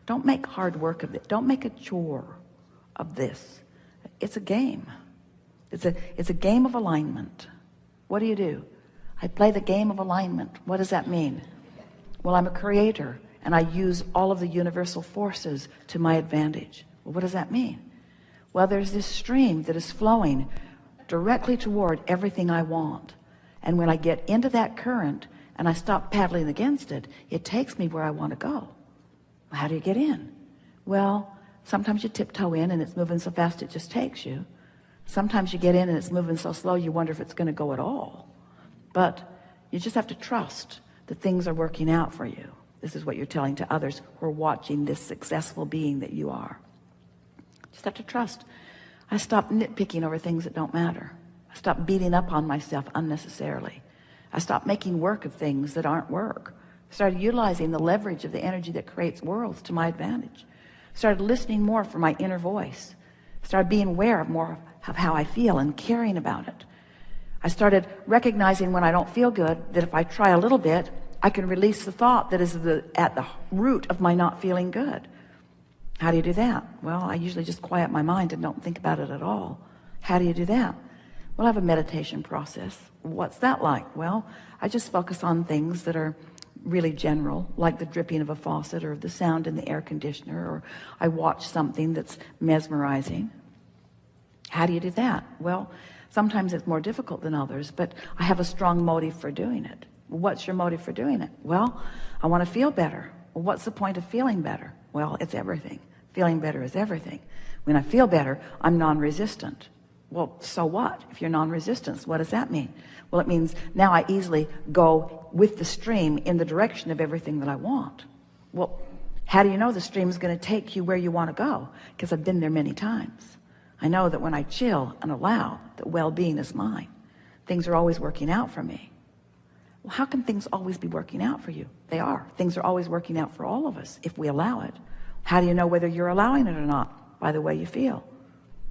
Don't make hard work of it. Don't make a chore of this. It's a game. It's a game of alignment. What do? I play the game of alignment. What does that mean? Well, I'm a creator, and I use all of the universal forces to my advantage. Well, what does that mean? Well, there's this stream that is flowing directly toward everything I want. And when I get into that current and I stop paddling against it, it takes me where I want to go. How do you get in? Well, sometimes you tiptoe in and it's moving so fast it just takes you. Sometimes you get in and it's moving so slow you wonder if it's going to go at all. But you just have to trust that things are working out for you. This is what you're telling to others who are watching this successful being that you are. Just have to trust. I stopped nitpicking over things that don't matter. I stopped beating up on myself unnecessarily. I stopped making work of things that aren't work. I started utilizing the leverage of the energy that creates worlds to my advantage. I started listening more for my inner voice. I started being aware of more of how I feel and caring about it. I started recognizing when I don't feel good that if I try a little bit, I can release the thought that is at the root of my not feeling good. How do you do that? Well, I usually just quiet my mind and don't think about it at all. How do you do that? Well, I have a meditation process. What's that like? Well, I just focus on things that are really general, like the dripping of a faucet or the sound in the air conditioner, or I watch something that's mesmerizing. How do you do that? Well, sometimes it's more difficult than others, but I have a strong motive for doing it. What's your motive for doing it? Well, I want to feel better. Well, what's the point of feeling better? Well, it's everything. Feeling better is everything. When I feel better, I'm non-resistant. Well, so what? If you're non-resistant, what does that mean? Well, it means now I easily go with the stream in the direction of everything that I want. Well, how do you know the stream is going to take you where you want to go? Because I've been there many times. I know that when I chill and allow that well-being is mine, things are always working out for me. Well, how can things always be working out for you? They are. Things are always working out for all of us if we allow it. How do you know whether you're allowing it or not? By the way you feel.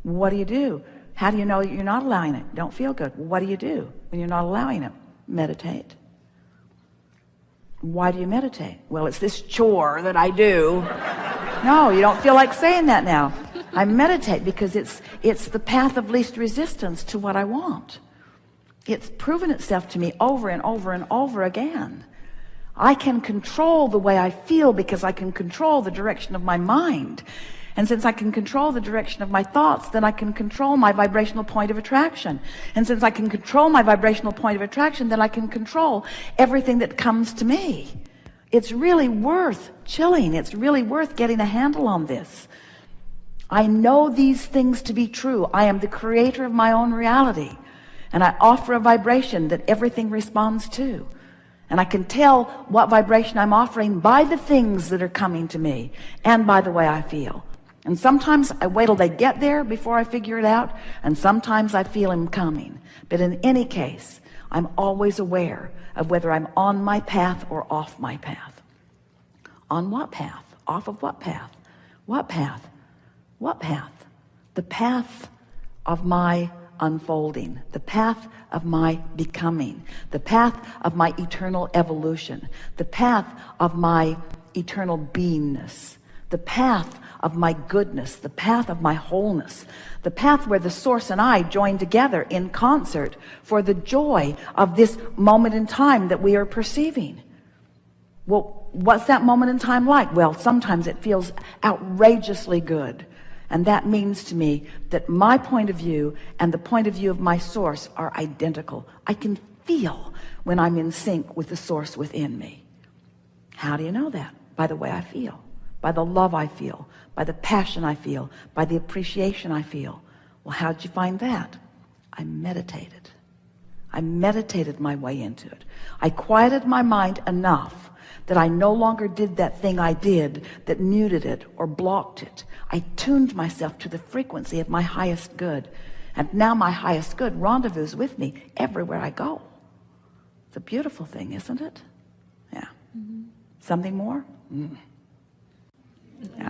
What do? How do you know that you're not allowing it? Don't feel good. What do you do when you're not allowing it? Meditate. Why do you meditate? Well, it's this chore that I do. No, you don't feel like saying that now. I meditate because it's the path of least resistance to what I want. It's proven itself to me over and over and over again. I can control the way I feel because I can control the direction of my mind. And since I can control the direction of my thoughts, then I can control my vibrational point of attraction. And since I can control my vibrational point of attraction, then I can control everything that comes to me. It's really worth chilling. It's really worth getting a handle on this. I know these things to be true. I am the creator of my own reality. And I offer a vibration that everything responds to. And I can tell what vibration I'm offering by the things that are coming to me and by the way I feel. And sometimes I wait till they get there before I figure it out, and sometimes I feel them coming. But in any case, I'm always aware of whether I'm on my path or off my path. On what path? Off of what path? What path? What path? The path of my unfolding, the path of my becoming, the path of my eternal evolution, the path of my eternal beingness, the path of my goodness, the path of my wholeness, the path where the source and I join together in concert for the joy of this moment in time that we are perceiving. Well, what's that moment in time like? Well, sometimes it feels outrageously good. And that means to me that my point of view and the point of view of my source are identical. I can feel when I'm in sync with the source within me. How do you know that? By the way I feel, by the love I feel, by the passion I feel, by the appreciation I feel. Well, how'd you find that? I meditated. I meditated my way into it. I quieted my mind enough that I no longer did that thing I did that muted it or blocked it. I tuned myself to the frequency of my highest good. And now my highest good rendezvous with me everywhere I go. It's a beautiful thing, isn't it? Yeah. Mm-hmm. Something more? Mm. Yeah.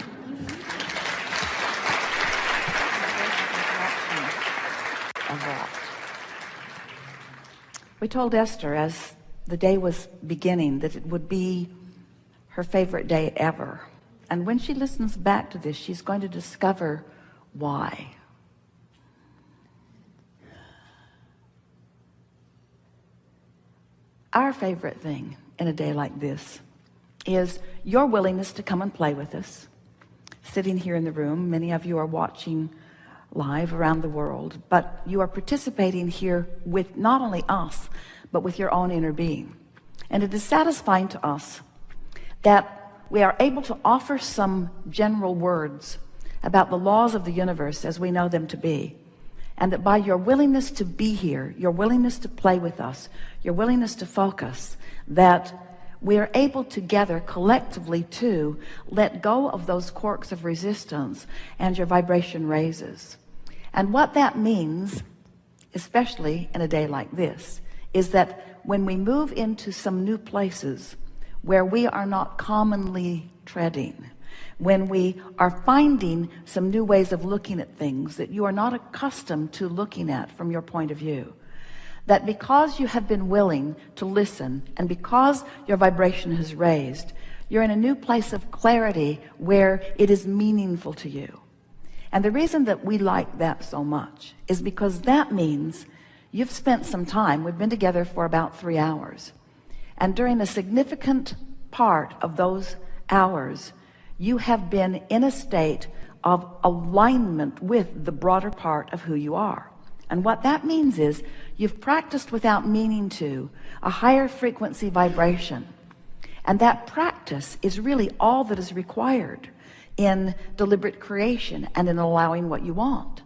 We told Esther as the day was beginning that it would be her favorite day ever. And when she listens back to this, she's going to discover why. Our favorite thing in a day like this is your willingness to come and play with us. Sitting here in the room, many of you are watching live around the world, but you are participating here with not only us, but with your own inner being. And it is satisfying to us that we are able to offer some general words about the laws of the universe as we know them to be. And that by your willingness to be here, your willingness to play with us, your willingness to focus, that we are able together collectively to let go of those corks of resistance, and your vibration raises. And what that means, especially in a day like this, is that when we move into some new places where we are not commonly treading, when we are finding some new ways of looking at things that you are not accustomed to looking at from your point of view, that because you have been willing to listen and because your vibration has raised, you're in a new place of clarity where it is meaningful to you. And the reason that we like that so much is because that means you've spent some time. We've been together for about 3 hours, and during a significant part of those hours, you have been in a state of alignment with the broader part of who you are. And what that means is you've practiced without meaning to a higher frequency vibration. And that practice is really all that is required in deliberate creation and in allowing what you want.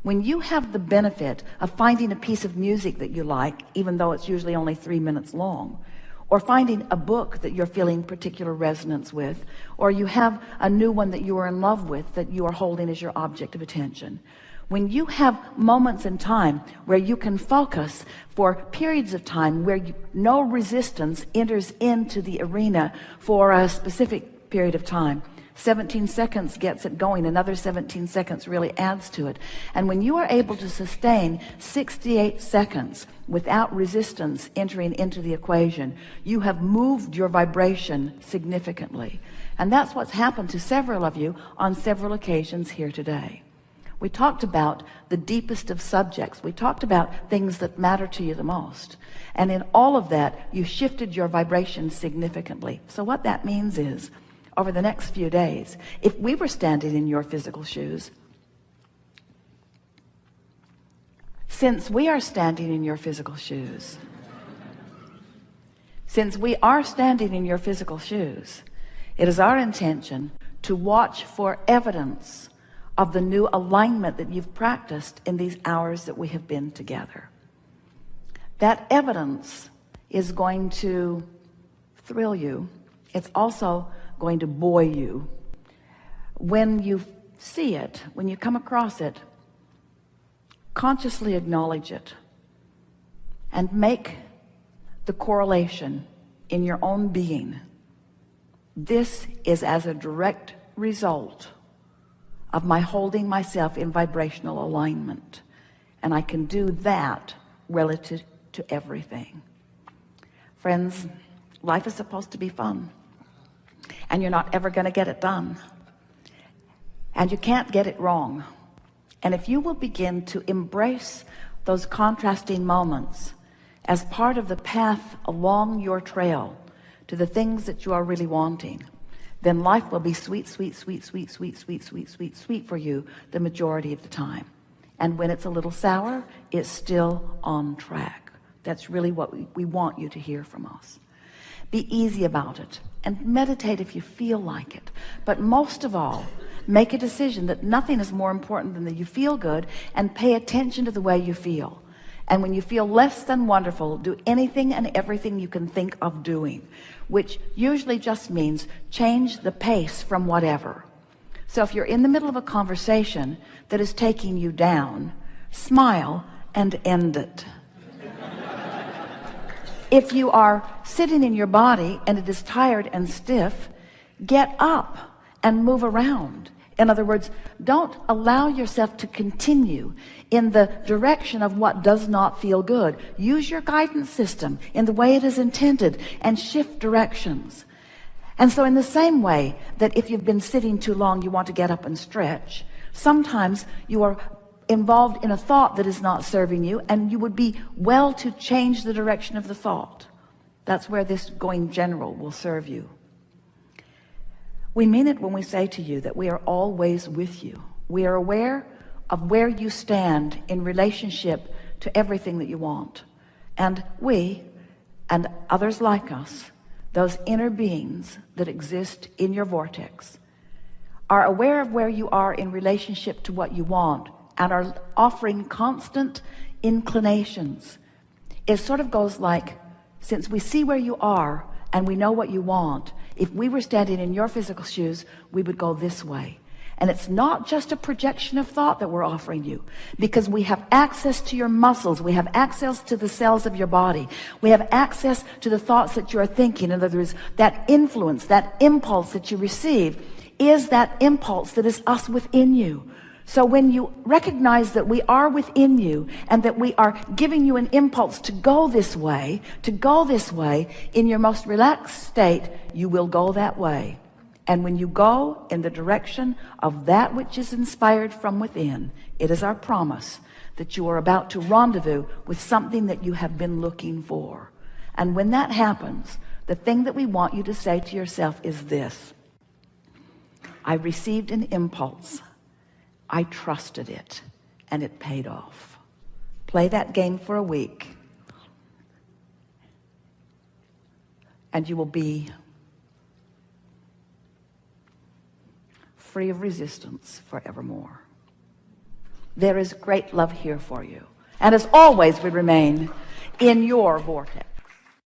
When you have the benefit of finding a piece of music that you like, even though it's usually only 3 minutes long, or finding a book that you're feeling particular resonance with, or you have a new one that you are in love with that you are holding as your object of attention. When you have moments in time where you can focus for periods of time where no resistance enters into the arena for a specific period of time, 17 seconds gets it going, another 17 seconds really adds to it. And when you are able to sustain 68 seconds without resistance entering into the equation, you have moved your vibration significantly. And that's what's happened to several of you on several occasions here today. We talked about the deepest of subjects. We talked about things that matter to you the most. And in all of that, you shifted your vibration significantly. So what that means is, over the next few days, if we were standing in your physical shoes, since we are standing in your physical shoes, since we are standing in your physical shoes, it is our intention to watch for evidence of the new alignment that you've practiced in these hours that we have been together. That evidence is going to thrill you. It's also going to buoy you. When you see it, when you come across it, consciously acknowledge it and make the correlation in your own being. This is as a direct result of my holding myself in vibrational alignment, and I can do that relative to everything. Friends, life is supposed to be fun, and you're not ever going to get it done, and you can't get it wrong. And if you will begin to embrace those contrasting moments as part of the path along your trail to the things that you are really wanting, then life will be sweet, sweet, sweet, sweet, sweet, sweet, sweet, sweet, sweet for you the majority of the time. And when it's a little sour, it's still on track. That's really what we want you to hear from us. Be easy about it and meditate if you feel like it. But most of all, make a decision that nothing is more important than that you feel good, and pay attention to the way you feel. And when you feel less than wonderful, do anything and everything you can think of doing, which usually just means change the pace from whatever. So if you're in the middle of a conversation that is taking you down, smile and end it. If you are sitting in your body and it is tired and stiff, get up and move around. In other words, don't allow yourself to continue in the direction of what does not feel good. Use your guidance system in the way it is intended and shift directions. And so in the same way that if you've been sitting too long, you want to get up and stretch, sometimes you are involved in a thought that is not serving you, and you would be well to change the direction of the thought. That's where this going general will serve you. We mean it when we say to you that we are always with you. We are aware of where you stand in relationship to everything that you want. And we, and others like us, those inner beings that exist in your vortex, are aware of where you are in relationship to what you want, and are offering constant inclinations. It sort of goes like, since we see where you are and we know what you want, if we were standing in your physical shoes, we would go this way. And it's not just a projection of thought that we're offering you, because we have access to your muscles. We have access to the cells of your body. We have access to the thoughts that you are thinking. In other words, that influence, that impulse that you receive is that impulse that is us within you. So when you recognize that we are within you, and that we are giving you an impulse to go this way, in your most relaxed state, you will go that way. And when you go in the direction of that which is inspired from within, it is our promise that you are about to rendezvous with something that you have been looking for. And when that happens, the thing that we want you to say to yourself is this: I received an impulse. I trusted it, and it paid off. Play that game for a week, and you will be free of resistance forevermore. There is great love here for you. And as always, we remain in your vortex.